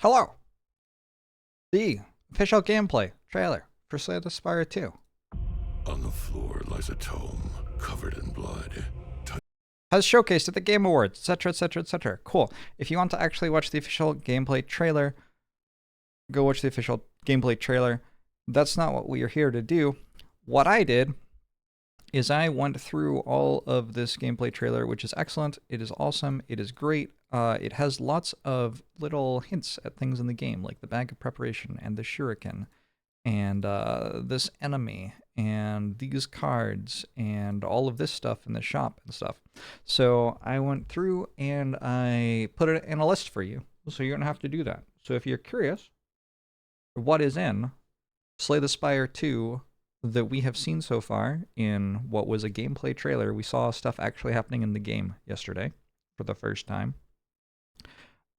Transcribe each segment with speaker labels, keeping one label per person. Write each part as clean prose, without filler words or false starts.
Speaker 1: Hello! The official gameplay trailer for Slay the Spire 2
Speaker 2: On the floor lies a tome covered in blood.
Speaker 1: has showcased at the Game Awards, etc., etc., etc. Cool. If you want to actually watch the official gameplay trailer, go watch the official gameplay trailer. That's not what we are here to do. What I did is I went through all of this gameplay trailer, which is excellent. It is awesome. It is great. It has lots of little hints at things in the game, like the bag of preparation and the shuriken and this enemy and these cards and all of this stuff in the shop and stuff. So I went through and I put it in a list for you, so you don't have to do that. So if you're curious what is in Slay the Spire 2 that we have seen so far in what was a gameplay trailer, we saw stuff actually happening in the game yesterday for the first time.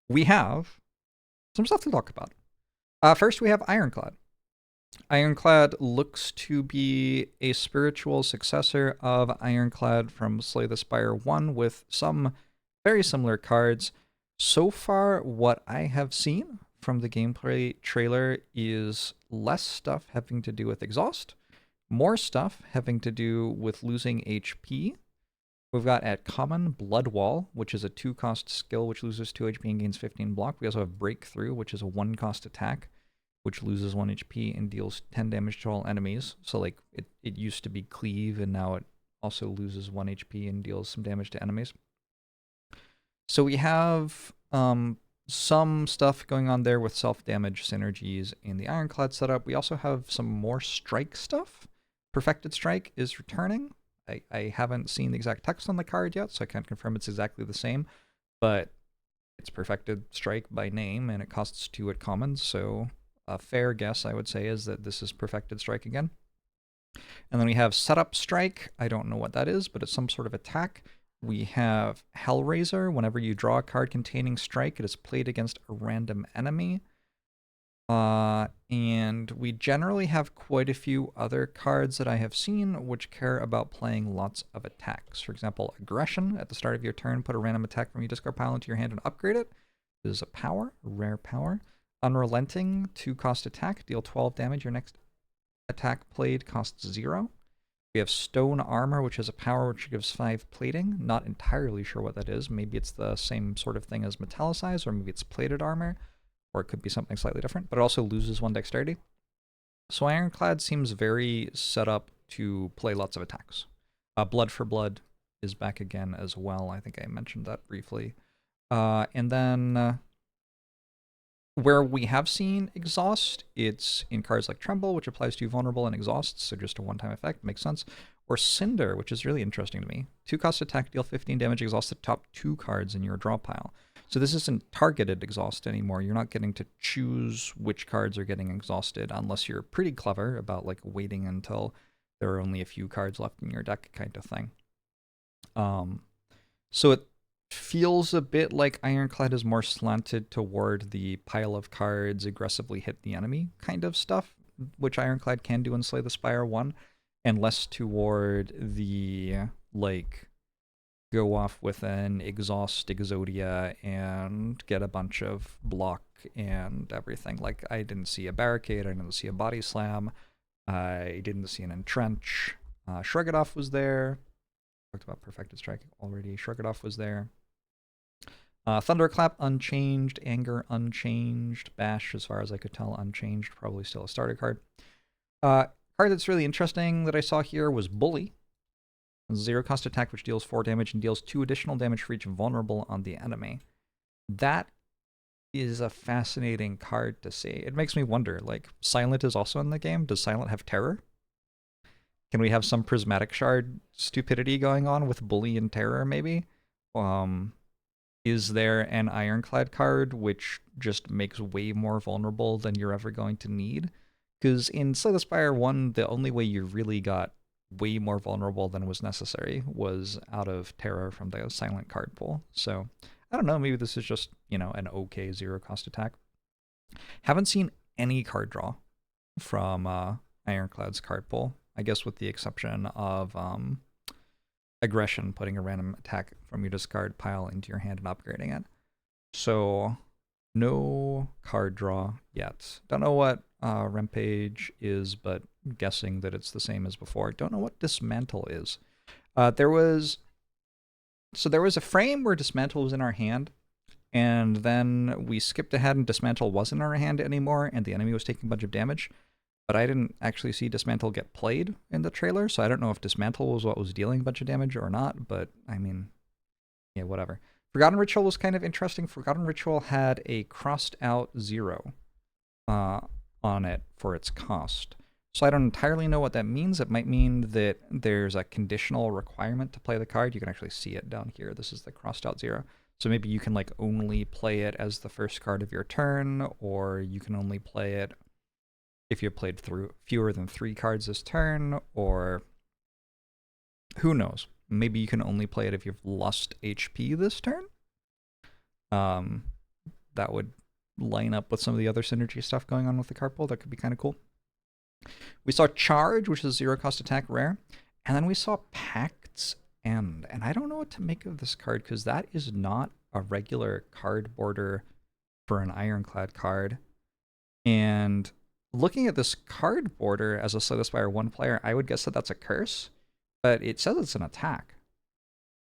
Speaker 1: We have some stuff to talk about. First, we have Ironclad. Ironclad looks to be a spiritual successor of Ironclad from Slay the Spire 1 with some very similar cards. So far, what I have seen from the gameplay trailer is less stuff having to do with exhaust, more stuff having to do with losing HP. We've got at common Blood Wall, which is a 2-cost skill which loses 2 HP and gains 15 block. We also have Breakthrough, which is a 1-cost attack which loses 1 HP and deals 10 damage to all enemies. So like it used to be Cleave, and now it also loses 1 HP and deals some damage to enemies. So we have some stuff going on there with self-damage synergies in the Ironclad setup. We also have some more strike stuff. Perfected Strike is returning. I haven't seen the exact text on the card yet, so I can't confirm it's exactly the same, but it's Perfected Strike by name, and it costs 2 at common, so a fair guess, I would say, is that this is Perfected Strike again. And then we have Setup Strike. I don't know what that is, but it's some sort of attack. We have Hellraiser. Whenever you draw a card containing Strike, it is played against a random enemy. And we generally have quite a few other cards that I have seen which care about playing lots of attacks. For example, Aggression. At the start of your turn, put a random attack from your discard pile into your hand and upgrade it. This is a power, a rare power. Unrelenting, 2-cost attack, deal 12 damage. Your next attack played costs 0. We have Stone Armor, which is a power which gives 5 plating. Not entirely sure what that is. Maybe it's the same sort of thing as Metallicize, or maybe it's plated armor, or it could be something slightly different, but it also loses 1 dexterity. So Ironclad seems very set up to play lots of attacks. Blood for Blood is back again as well. I think I mentioned that briefly. And then where we have seen exhaust, it's in cards like Tremble, which applies to vulnerable and exhausts, so just a one-time effect, makes sense. Or Cinder, which is really interesting to me. 2-cost attack, deal 15 damage, exhaust the top 2 cards in your draw pile. So this isn't targeted exhaust anymore. You're not getting to choose which cards are getting exhausted unless you're pretty clever about like waiting until there are only a few cards left in your deck kind of thing. So it feels a bit like Ironclad is more slanted toward the pile of cards, aggressively hit the enemy kind of stuff, which Ironclad can do in Slay the Spire 1, and less toward the, like, go off with an exhaust Exodia and get a bunch of block and everything. Like, I didn't see a barricade, I didn't see a body slam, I didn't see an entrench. Shrug It Off was there. Talked about Perfected Strike already. Shrug It Off was there. Thunderclap unchanged, Anger unchanged, Bash, as far as I could tell, unchanged, probably still a starter card. Card that's really interesting that I saw here was Bully. 0-cost attack which deals 4 damage and deals 2 additional damage for each vulnerable on the enemy. That is a fascinating card to see. It makes me wonder, like, Silent is also in the game. Does Silent have Terror? Can we have some Prismatic Shard stupidity going on with Bully and Terror, maybe? Is there an Ironclad card which just makes way more vulnerable than you're ever going to need? Because in Slay the Spire 1, the only way you really got way more vulnerable than was necessary was out of Terror from the Silent card pool. So, I don't know, maybe this is just, you know, an okay 0-cost attack. Haven't seen any card draw from Ironclad's card pool, I guess with the exception of Aggression, putting a random attack from your discard pile into your hand and upgrading it. So No card draw yet. Don't know what Rampage is, but guessing that it's the same as before. Don't know what Dismantle is. There was a frame where Dismantle was in our hand, and then we skipped ahead and Dismantle wasn't in our hand anymore, and the enemy was taking a bunch of damage. But I didn't actually see Dismantle get played in the trailer, so I don't know if Dismantle was what was dealing a bunch of damage or not, but I mean, yeah, whatever. Forgotten Ritual was kind of interesting. Forgotten Ritual had a crossed out 0 on it for its cost. So I don't entirely know what that means. It might mean that there's a conditional requirement to play the card. You can actually see it down here. This is the crossed out 0. So maybe you can like only play it as the first card of your turn, or you can only play it if you played through fewer than 3 cards this turn, or who knows. Maybe you can only play it if you've lost HP this turn. That would line up with some of the other synergy stuff going on with the card pool. That could be kind of cool. We saw Charge, which is 0 cost attack rare. And then we saw Pact's End. And I don't know what to make of this card, because that is not a regular card border for an Ironclad card. And looking at this card border as a Slay the Spire 1 player, I would guess that that's a curse. But it says it's an attack.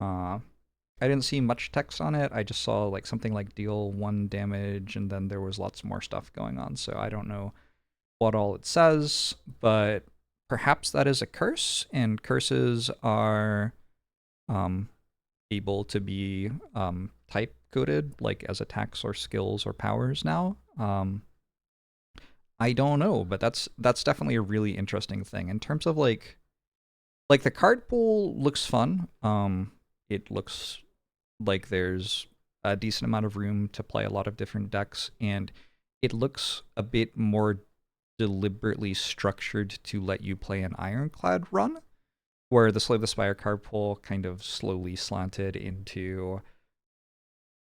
Speaker 1: I didn't see much text on it. I just saw like something like deal 1 damage, and then there was lots more stuff going on. So I don't know what all it says, but perhaps that is a curse, and curses are able to be type coded, like as attacks or skills or powers now. I don't know, but that's definitely a really interesting thing in terms of like the card pool looks fun. It looks like there's a decent amount of room to play a lot of different decks, and it looks a bit more deliberately structured to let you play an Ironclad run, where the Slay the Spire card pool kind of slowly slanted into,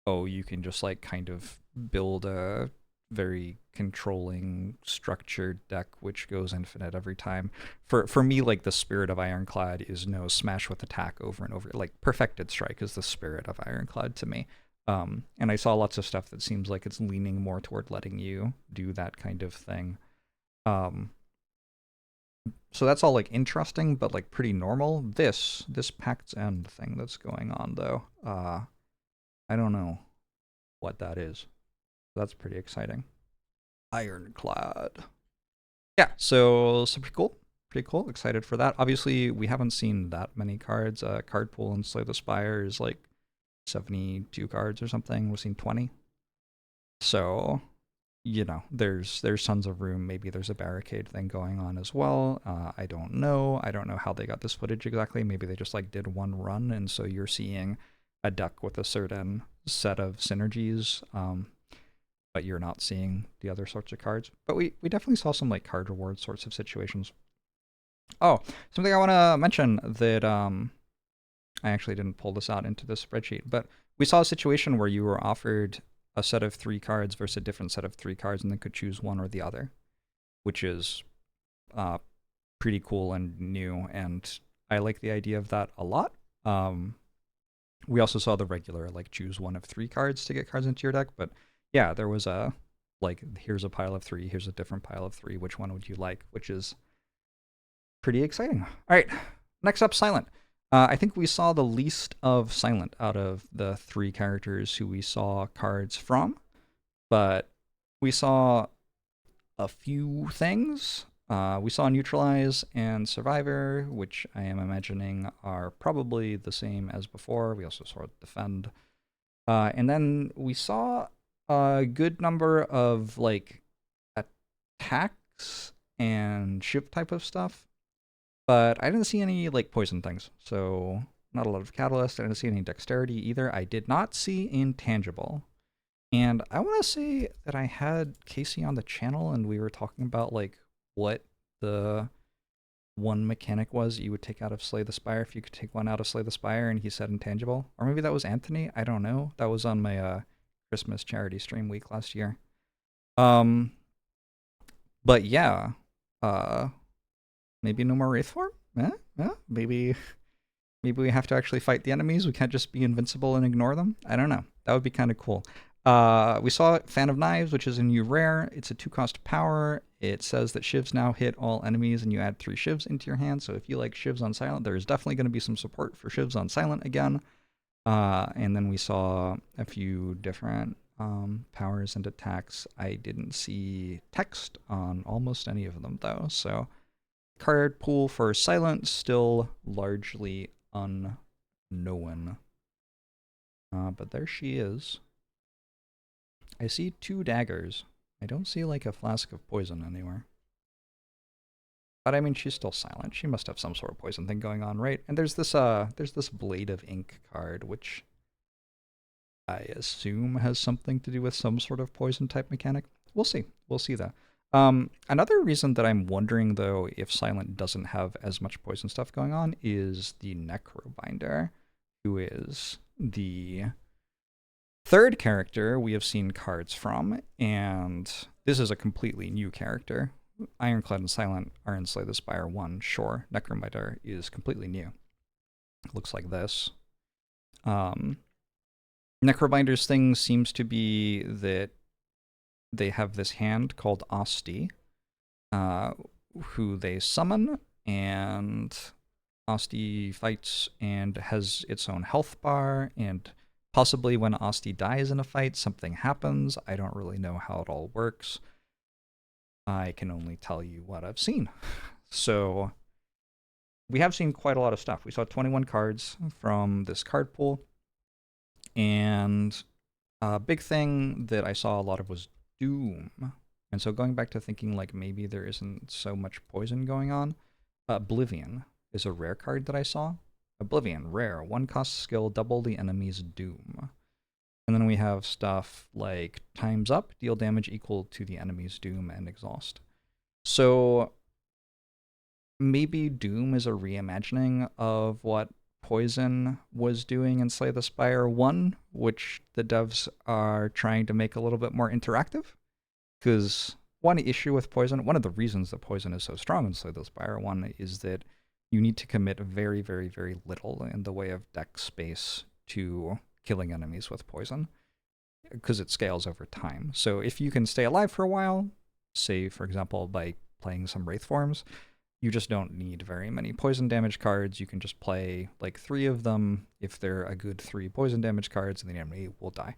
Speaker 1: oh, you can just like kind of build a very controlling structured deck which goes infinite every time. For me, like the spirit of Ironclad is no smash with attack over and over. Like Perfected Strike is the spirit of Ironclad to me. And I saw lots of stuff that seems like it's leaning more toward letting you do that kind of thing. So that's all like interesting, but like pretty normal. This Pact's End thing that's going on though, I don't know what that is. That's pretty exciting. Ironclad. Yeah, so pretty cool. Pretty cool. Excited for that. Obviously, we haven't seen that many cards. Card pool in Slay the Spire is like 72 cards or something. We've seen 20. So, you know, there's tons of room. Maybe there's a barricade thing going on as well. I don't know. I don't know how they got this footage exactly. Maybe they just like did one run, and so you're seeing a deck with a certain set of synergies. But you're not seeing the other sorts of cards. But we definitely saw some like card reward sorts of situations. Oh, something I want to mention that I actually didn't pull this out into the spreadsheet, but we saw a situation where you were offered a set of 3 cards versus a different set of 3 cards, and then could choose one or the other, which is pretty cool and new, and I like the idea of that a lot. We also saw the regular like choose one of 3 cards to get cards into your deck, but yeah, there was a, like, here's a pile of 3, here's a different pile of 3, which one would you like, which is pretty exciting. All right, next up, Silent. I think we saw the least of Silent out of the 3 characters who we saw cards from, but we saw a few things. We saw Neutralize and Survivor, which I am imagining are probably the same as before. We also saw Defend. And then we saw a good number of like attacks and ship type of stuff, but I didn't see any like poison things. So not a lot of Catalyst. I didn't see any Dexterity either. I did not see Intangible. And I want to say that I had Casey on the channel and we were talking about like what the one mechanic was you would take out of Slay the Spire if you could take one out of Slay the Spire, and he said Intangible. Or maybe that was Anthony. I don't know. That was on my Christmas charity stream week last year. But yeah, maybe no more Wraith form? Maybe we have to actually fight the enemies. We can't just be invincible and ignore them. I don't know. That would be kind of cool. We saw Fan of Knives, which is a new rare. It's a 2-cost power. It says that shivs now hit all enemies, and you add 3 shivs into your hand. So if you like shivs on silent, there's definitely going to be some support for shivs on silent again. And then we saw a few different powers and attacks. I didn't see text on almost any of them, though. So card pool for silent still largely unknown. But there she is. I see 2 daggers. I don't see like a flask of poison anywhere. But I mean, she's still silent. She must have some sort of poison thing going on, right? And there's this Blade of Ink card, which I assume has something to do with some sort of poison type mechanic. We'll see. We'll see that. Another reason that I'm wondering, though, if Silent doesn't have as much poison stuff going on is the Necrobinder, who is the 3rd character we have seen cards from, and this is a completely new character. Ironclad and Silent are in Slay the Spire 1, sure. Necrobinder is completely new. It looks like this. Necrobinder's thing seems to be that they have this hand called Asti, who they summon, and Asti fights and has its own health bar, and possibly when Asti dies in a fight, something happens. I don't really know how it all works. I can only tell you what I've seen. So we have seen quite a lot of stuff. We saw 21 cards from this card pool, and a big thing that I saw a lot of was Doom. And so going back to thinking like maybe there isn't so much poison going on, Oblivion is a rare card that I saw. Oblivion, rare, 1-cost skill, double the enemy's doom. And then we have stuff like Time's Up, deal damage equal to the enemy's doom and exhaust. So maybe Doom is a reimagining of what Poison was doing in Slay the Spire 1, which the devs are trying to make a little bit more interactive. Because one issue with Poison, one of the reasons that Poison is so strong in Slay the Spire 1 is that you need to commit very, very, very little in the way of deck space to killing enemies with Poison, because it scales over time. So if you can stay alive for a while, say, for example, by playing some Wraith forms, you just don't need very many poison damage cards. You can just play like 3 of them. If they're a good 3 poison damage cards, and the enemy will die.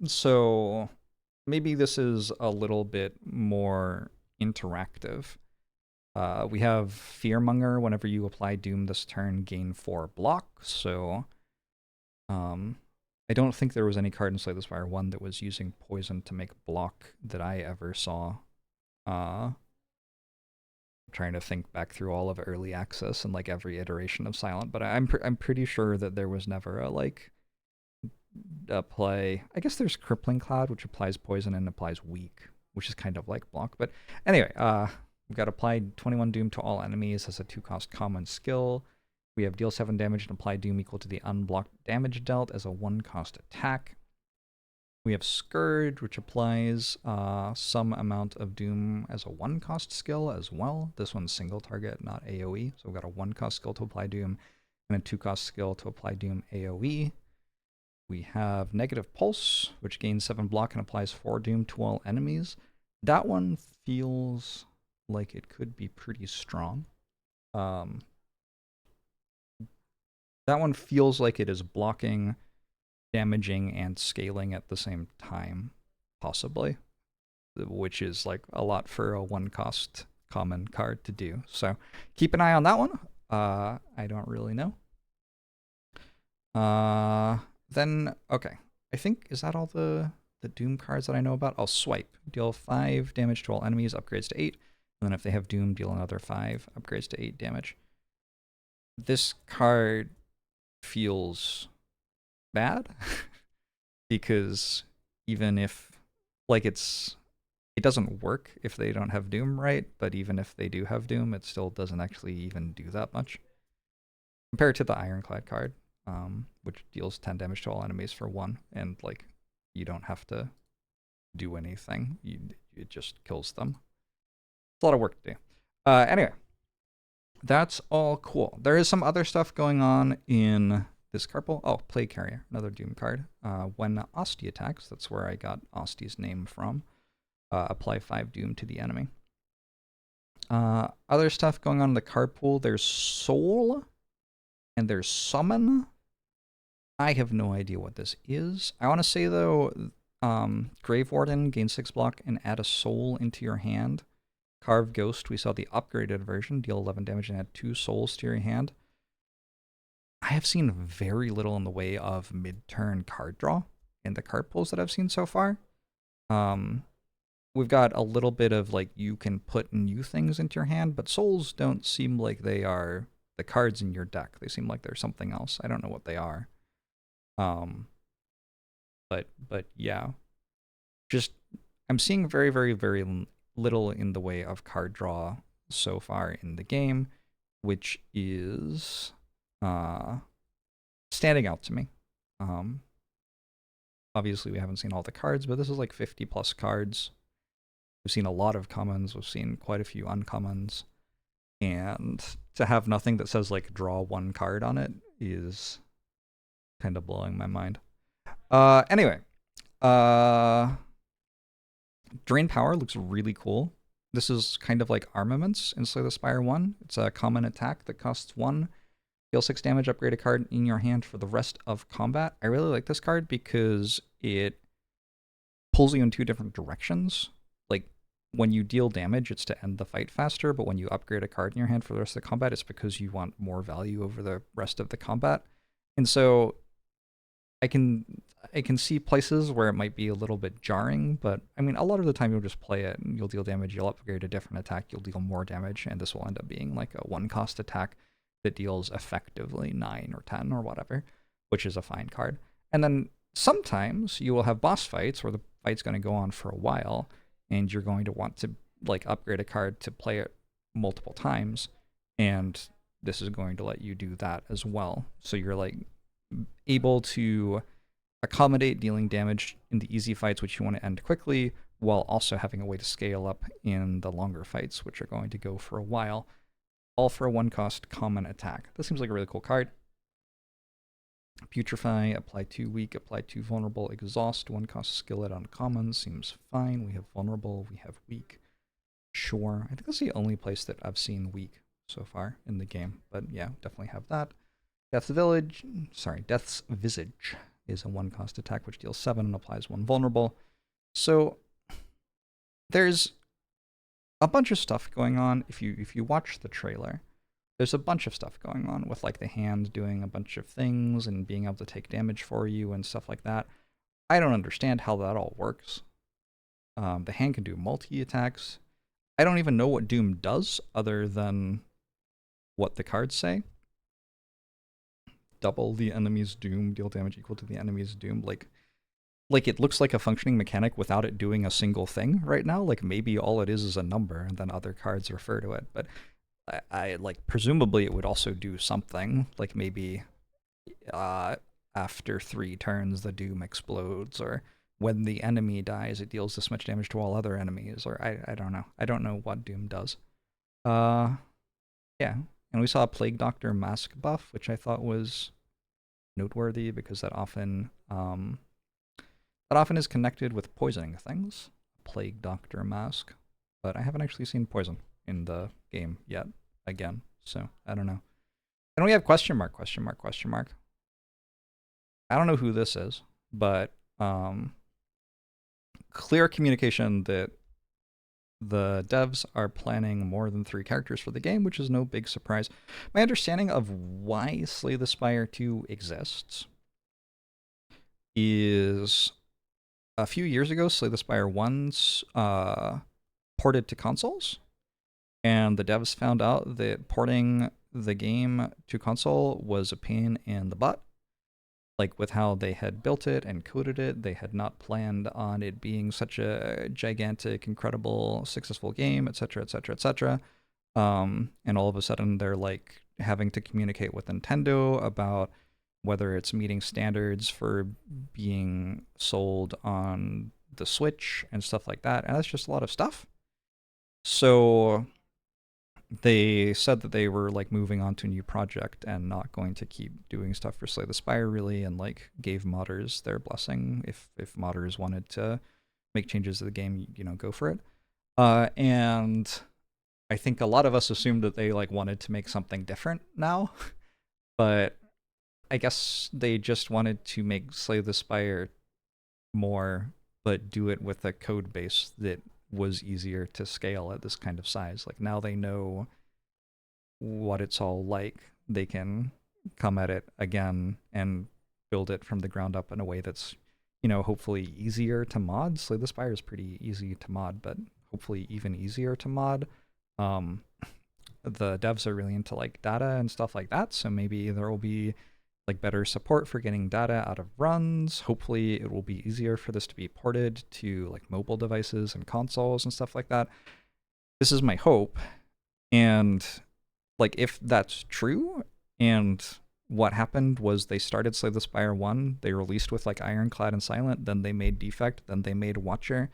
Speaker 1: So maybe this is a little bit more interactive. We have Fearmonger. Whenever you apply Doom this turn, gain 4 block. So I don't think there was any card in Slay the Spire 1 that was using poison to make block that I ever saw. Trying to think back through all of early access and like every iteration of Silent, but I'm pretty sure that there was never a play. I guess there's Crippling Cloud, which applies poison and applies weak, which is kind of like block. But anyway, we've got applied 21 Doom to all enemies as a 2-cost common skill. We have deal 7 damage and apply Doom equal to the unblocked damage dealt as a 1-cost attack. We have Scourge, which applies some amount of Doom as a 1-cost skill as well. This one's single target, not AoE. So we've got a 1-cost skill to apply Doom and a 2-cost skill to apply Doom AoE. We have Negative Pulse, which gains 7 block and applies 4 Doom to all enemies. That one feels like it could be pretty strong. That one feels like it is blocking, damaging, and scaling at the same time, possibly, which is like a lot for a 1-cost common card to do. So keep an eye on that one. I don't really know. Then, okay. I think, is that all the Doom cards that I know about? I'll Swipe. Deal 5 damage to all enemies, upgrades to 8. And then if they have Doom, deal another 5, upgrades to 8 damage. This card feels bad because even if, like, it doesn't work if they don't have Doom, right? But even if they do have Doom, it still doesn't actually even do that much compared to the Ironclad card, which deals 10 damage to all enemies for 1, and like you don't have to do anything. It just kills them. It's a lot of work to do. Anyway, that's all cool. There is some other stuff going on in this card pool. Oh, Plague Carrier, another Doom card. When Osti attacks, that's where I got Osti's name from. Apply 5 Doom to the enemy. Other stuff going on in the card pool. There's Soul and there's Summon. I have no idea what this is. I want to say though, Grave Warden, gain 6 block and add a Soul into your hand. Carve Ghost, we saw the upgraded version, deal 11 damage and add 2 souls to your hand. I have seen very little in the way of mid-turn card draw in the card pools that I've seen so far. We've got a little bit of like you can put new things into your hand, but souls don't seem like they are the cards in your deck. They seem like they're something else. I don't know what they are. But yeah, just I'm seeing very, very, very little in the way of card draw so far in the game, which is standing out to me. Obviously we haven't seen all the cards, but this is like 50 plus cards. We've seen a lot of commons, we've seen quite a few uncommons, and to have nothing that says like draw 1 card on it is kind of blowing my mind. Anyway, Drain Power looks really cool. This is kind of like Armaments in Slay the Spire 1. It's a common attack that costs 1. Deal 6 damage, upgrade a card in your hand for the rest of combat. I really like this card because it pulls you in 2 different directions. Like, when you deal damage, it's to end the fight faster, but when you upgrade a card in your hand for the rest of the combat, it's because you want more value over the rest of the combat. And so I can see places where it might be a little bit jarring, but I mean, a lot of the time you'll just play it and you'll deal damage, you'll upgrade a different attack, you'll deal more damage, and this will end up being like a 1-cost attack that deals effectively 9 or 10 or whatever, which is a fine card. And then sometimes you will have boss fights where the fight's going to go on for a while, and you're going to want to like upgrade a card to play it multiple times, and this is going to let you do that as well. So you're like able to accommodate dealing damage in the easy fights, which you want to end quickly, while also having a way to scale up in the longer fights, which are going to go for a while, all for a 1-cost common attack. This seems like a really cool card. Putrefy, apply 2 weak, apply 2 vulnerable, exhaust, 1-cost skillet on common, seems fine. We have vulnerable, we have weak. Sure, I think that's the only place that I've seen weak so far in the game, but yeah, definitely have that. Death's Visage is a 1-cost attack which deals 7 and applies 1 vulnerable. So there's a bunch of stuff going on. If you watch the trailer, there's a bunch of stuff going on with like the hand doing a bunch of things and being able to take damage for you and stuff like that. I don't understand how that all works. The hand can do multi-attacks. I don't even know what Doom does other than what the cards say. Double the enemy's Doom, deal damage equal to the enemy's Doom. Like it looks like a functioning mechanic without it doing a single thing right now. Like maybe all it is a number and then other cards refer to it. But I like presumably it would also do something. Like maybe after 3 turns the Doom explodes, or when the enemy dies it deals this much damage to all other enemies, or I don't know. I don't know what Doom does. Yeah. And we saw a Plague Doctor mask buff, which I thought was noteworthy because that often is connected with poisoning things. Plague Doctor mask, but I haven't actually seen poison in the game yet. Again, so I don't know. Then we have question mark. I don't know who this is, but clear communication that the devs are planning more than 3 characters for the game, which is no big surprise. My understanding of why Slay the Spire 2 exists is a few years ago, Slay the Spire 1's ported to consoles, and the devs found out that porting the game to console was a pain in the butt. Like with how they had built it and coded it, they had not planned on it being such a gigantic, incredible, successful game, etc., etc., etc. And all of a sudden they're like having to communicate with Nintendo about whether it's meeting standards for being sold on the Switch and stuff like that. And that's just a lot of stuff. So they said that they were like moving on to a new project and not going to keep doing stuff for Slay the Spire really, and like gave modders their blessing if modders wanted to make changes to the game, go for it. And I think a lot of us assumed that they like wanted to make something different now, but I guess they just wanted to make Slay the Spire more, but do it with a code base that was easier to scale at this kind of size. Like now they know what it's all like. They can come at it again and build it from the ground up in a way that's, hopefully easier to mod. Slay the Spire is pretty easy to mod, but hopefully even easier to mod. The devs are really into like data and stuff like that, so maybe there will be like better support for getting data out of runs. Hopefully it will be easier for this to be ported to like mobile devices and consoles and stuff like that. This is my hope. And like if that's true, and what happened was they started Slay the Spire 1, they released with like Ironclad and Silent, then they made Defect, then they made Watcher,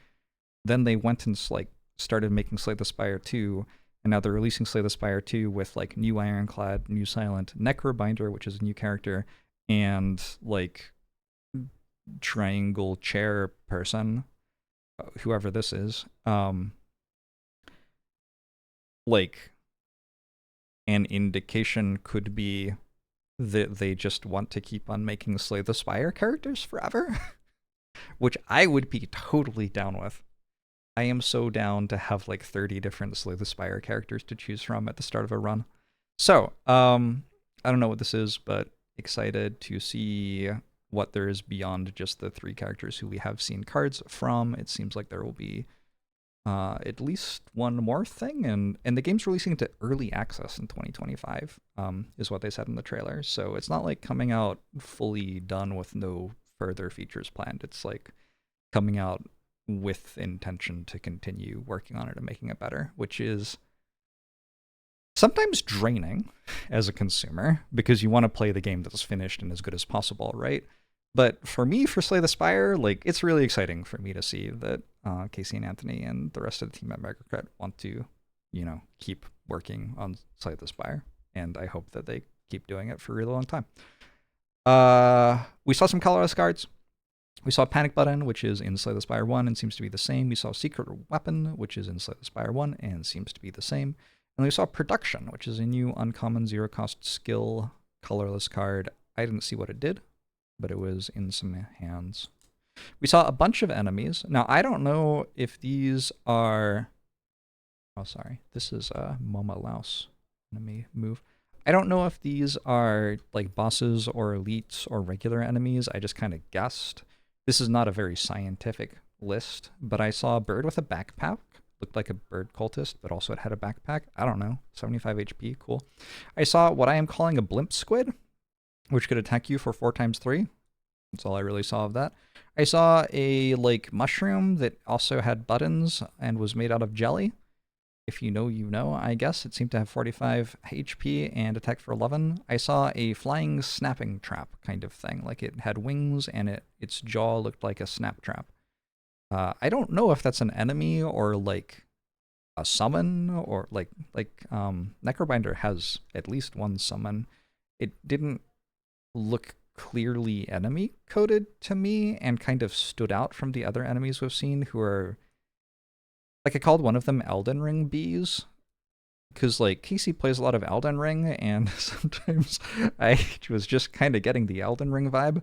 Speaker 1: then they went and like started making Slay the Spire 2, and now they're releasing Slay the Spire 2 with like new Ironclad, new Silent, Necrobinder, which is a new character, and like triangle chair person, whoever this is. Like an indication could be that they just want to keep on making Slay the Spire characters forever, which I would be totally down with. I am so down to have like 30 different Slay the Spire characters to choose from at the start of a run. So, I don't know what this is, but excited to see what there is beyond just the 3 characters who we have seen cards from. It seems like there will be at least one more thing, and the game's releasing into early access in 2025, is what they said in the trailer. So it's not like coming out fully done with no further features planned. It's like coming out with intention to continue working on it and making it better, which is sometimes draining as a consumer because you want to play the game that's finished and as good as possible, right? But for me, for Slay the Spire, like it's really exciting for me to see that Casey and Anthony and the rest of the team at Megacret want to, keep working on Slay the Spire, and I hope that they keep doing it for a really long time. We saw some colorless cards. We saw Panic Button, which is in Slay the Spire 1 and seems to be the same. We saw Secret Weapon, which is in Slay the Spire 1 and seems to be the same. And we saw Production, which is a new uncommon zero-cost skill colorless card. I didn't see what it did, but it was in some hands. We saw a bunch of enemies. Now, I don't know if these are... Oh, sorry. This is Mama Louse. Enemy move. I don't know if these are like bosses or elites or regular enemies. I just kind of guessed. This is not a very scientific list, but I saw a bird with a backpack. Looked like a bird cultist, but also it had a backpack. I don't know. 75 HP. Cool. I saw what I am calling a blimp squid, which could attack you for 4 times 3. That's all I really saw of that. I saw a like mushroom that also had buttons and was made out of jelly. If you know, you know, I guess. It seemed to have 45 HP and attack for 11. I saw a flying snapping trap kind of thing. Like it had wings and its jaw looked like a snap trap. I don't know if that's an enemy or like a summon or like Necrobinder has at least one summon. It didn't look clearly enemy coded to me and kind of stood out from the other enemies we've seen who are... Like, I called one of them Elden Ring bees, because, like, Casey plays a lot of Elden Ring, and sometimes I was just kind of getting the Elden Ring vibe.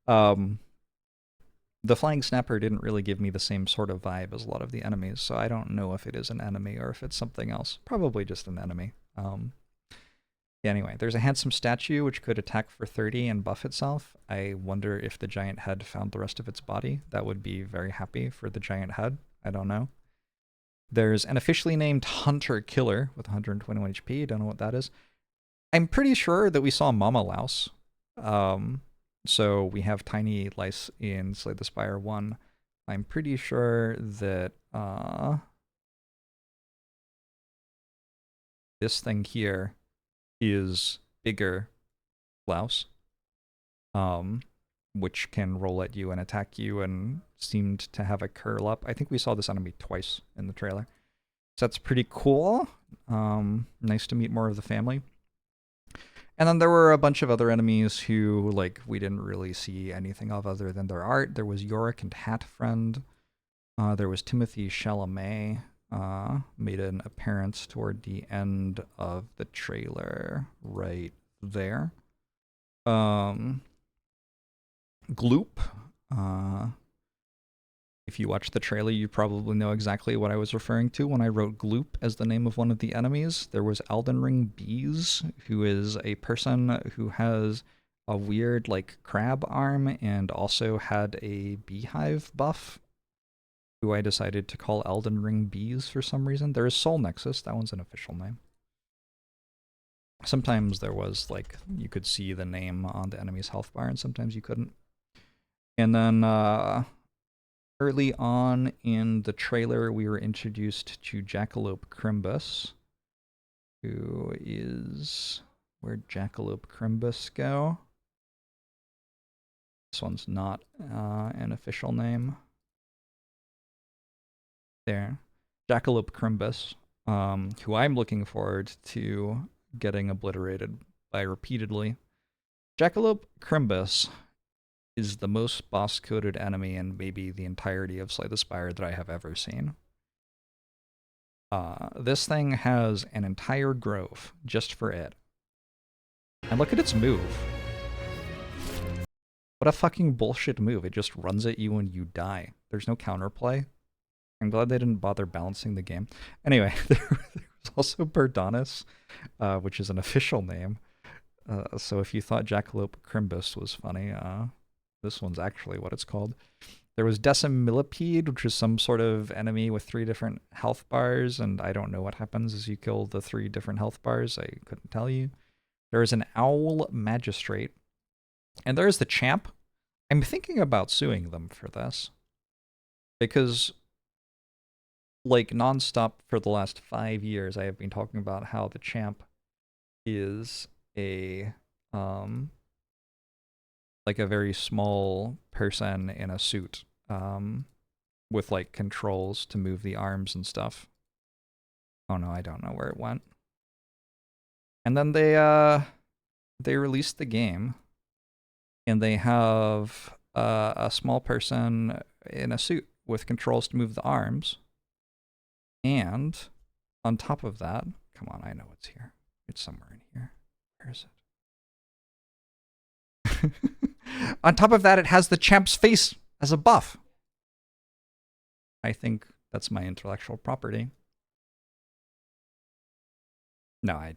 Speaker 1: The Flying Snapper didn't really give me the same sort of vibe as a lot of the enemies, so I don't know if it is an enemy or if it's something else. Probably just an enemy. Anyway, there's a handsome statue which could attack for 30 and buff itself. I wonder if the giant head found the rest of its body. That would be very happy for the giant head. I don't know. There's an officially named Hunter Killer with 121 HP. Don't know what that is. I'm pretty sure that we saw Mama Louse. So we have tiny lice in Slay the Spire 1. I'm pretty sure that this thing here is bigger louse, which can roll at you and attack you and seemed to have a curl up. I think we saw this enemy twice in the trailer. So that's pretty cool. Nice to meet more of the family. And then there were a bunch of other enemies who, like, we didn't really see anything of other than their art. There was Yorick and Hat Friend. There was Timothy Chalamet. Made an appearance toward the end of the trailer right there. Gloop. If you watch the trailer, you probably know exactly what I was referring to when I wrote Gloop as the name of one of the enemies. There was Elden Ring Bees, who is a person who has a weird, like, crab arm and also had a beehive buff, who I decided to call Elden Ring Bees for some reason. There is Soul Nexus. That one's an official name. Sometimes there was, like, you could see the name on the enemy's health bar, and sometimes you couldn't. And then, early on in the trailer, we were introduced to Jackalope Crimbus, who is... Where'd Jackalope Crimbus go? This one's not an official name. There. Jackalope Crimbus, who I'm looking forward to getting obliterated by repeatedly. Jackalope Crimbus is the most boss-coded enemy in maybe the entirety of Slay the Spire that I have ever seen. This thing has an entire grove just for it. And look at its move. What a fucking bullshit move. It just runs at you and you die. There's no counterplay. I'm glad they didn't bother balancing the game. Anyway, there was also Birdonis, which is an official name. So if you thought Jackalope Crimbus was funny, this one's actually what it's called. There was Decimillipede, which is some sort of enemy with 3 different health bars, and I don't know what happens as you kill the 3 different health bars. I couldn't tell you. There is an Owl Magistrate. And there is the Champ. I'm thinking about suing them for this. Because, like, nonstop for the last 5 years, I have been talking about how the Champ is a... like a very small person in a suit, with, like, controls to move the arms and stuff. Oh no, I don't know where it went. And then they released the game, and they have a small person in a suit with controls to move the arms. And on top of that, come on, I know it's here. It's somewhere in here. Where is it? On top of that, it has the Champ's face as a buff. I think that's my intellectual property. No, I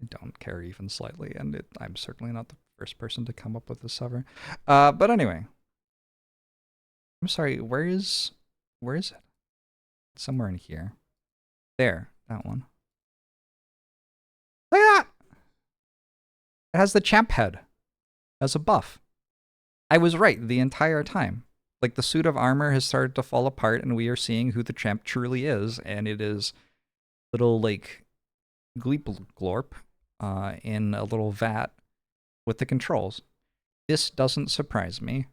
Speaker 1: don't care even slightly, and I'm certainly not the first person to come up with this ever. But anyway. I'm sorry, where is it? It's somewhere in here. There, that one. Look at that! It has the Champ head as a buff. I was right the entire time. Like, the suit of armor has started to fall apart, and we are seeing who the Champ truly is, and it is little, like, Gleep Glorp in a little vat with the controls. This doesn't surprise me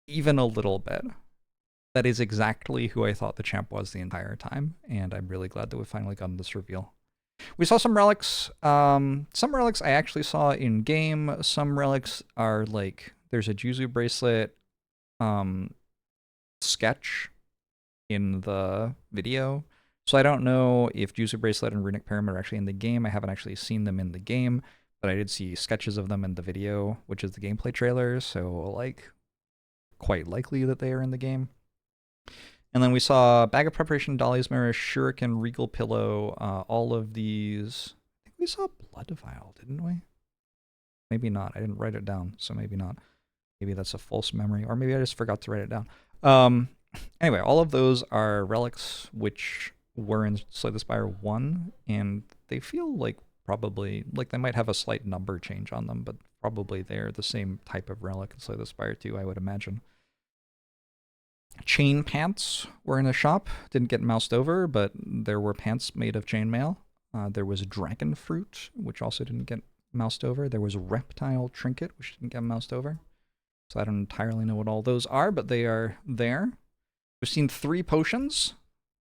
Speaker 1: even a little bit. That is exactly who I thought the Champ was the entire time, and I'm really glad that we've finally gotten this reveal. We saw some relics. Some relics I actually saw in game. Some relics are like, there's a Juzu bracelet sketch in the video. So I don't know if Juzu bracelet and Runic Pyramid are actually in the game. I haven't actually seen them in the game, but I did see sketches of them in the video, which is the gameplay trailer. So, like, quite likely that they are in the game. And then we saw Bag of Preparation, Dolly's Mirror, Shuriken, Regal Pillow, all of these. I think we saw Blood Vial, didn't we? Maybe not. I didn't write it down, so maybe not. Maybe that's a false memory, or maybe I just forgot to write it down. Anyway, all of those are relics which were in Slay the Spire 1, and they feel like probably, like, they might have a slight number change on them, but probably they're the same type of relic in Slay the Spire 2, I would imagine. Chain pants were in a shop. Didn't get moused over, but there were pants made of chainmail. There was dragon fruit, which also didn't get moused over. There was a reptile trinket, which didn't get moused over. So I don't entirely know what all those are, but they are there. We've seen 3 potions.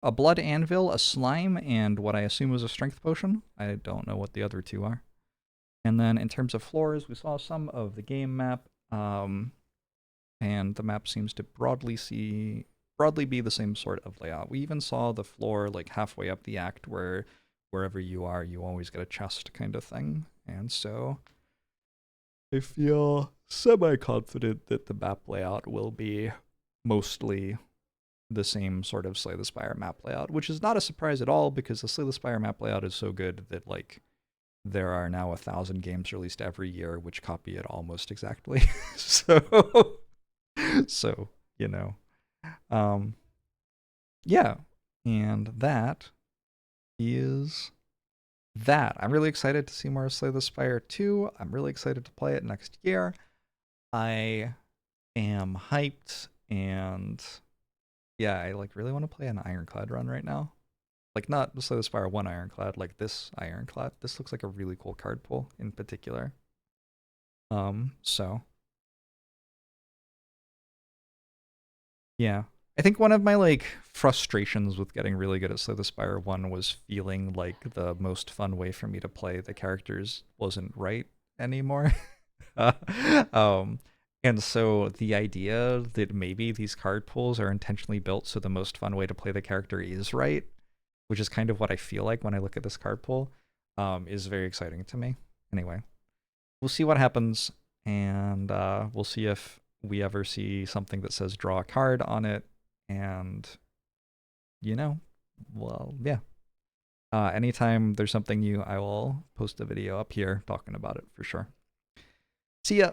Speaker 1: a blood anvil, a slime, and what I assume is a strength potion. I don't know what the other two are. And then in terms of floors, we saw some of the game map, and the map seems to broadly be the same sort of layout. We even saw the floor like halfway up the act where wherever you are, you always get a chest kind of thing. And so I feel semi-confident that the map layout will be mostly the same sort of Slay the Spire map layout, which is not a surprise at all because the Slay the Spire map layout is so good that like there are now 1,000 games released every year which copy it almost exactly. so so, you know. Yeah. And that is that. I'm really excited to see more Slay the Spire 2. I'm really excited to play it next year. I am hyped, and yeah, I like really want to play an Ironclad run right now. Like not the Slay the Spire 1 Ironclad, like this Ironclad. This looks like a really cool card pool in particular. So yeah. I think one of my like frustrations with getting really good at Slay the Spire 1 was feeling like the most fun way for me to play the characters wasn't right anymore. um, and so the idea that maybe these card pools are intentionally built so the most fun way to play the character is right, which is kind of what I feel like when I look at this card pool, is very exciting to me. Anyway, we'll see what happens, and we'll see if we ever see something that says draw a card on it, and well, yeah. Anytime there's something new, I will post a video up here talking about it for sure. See ya.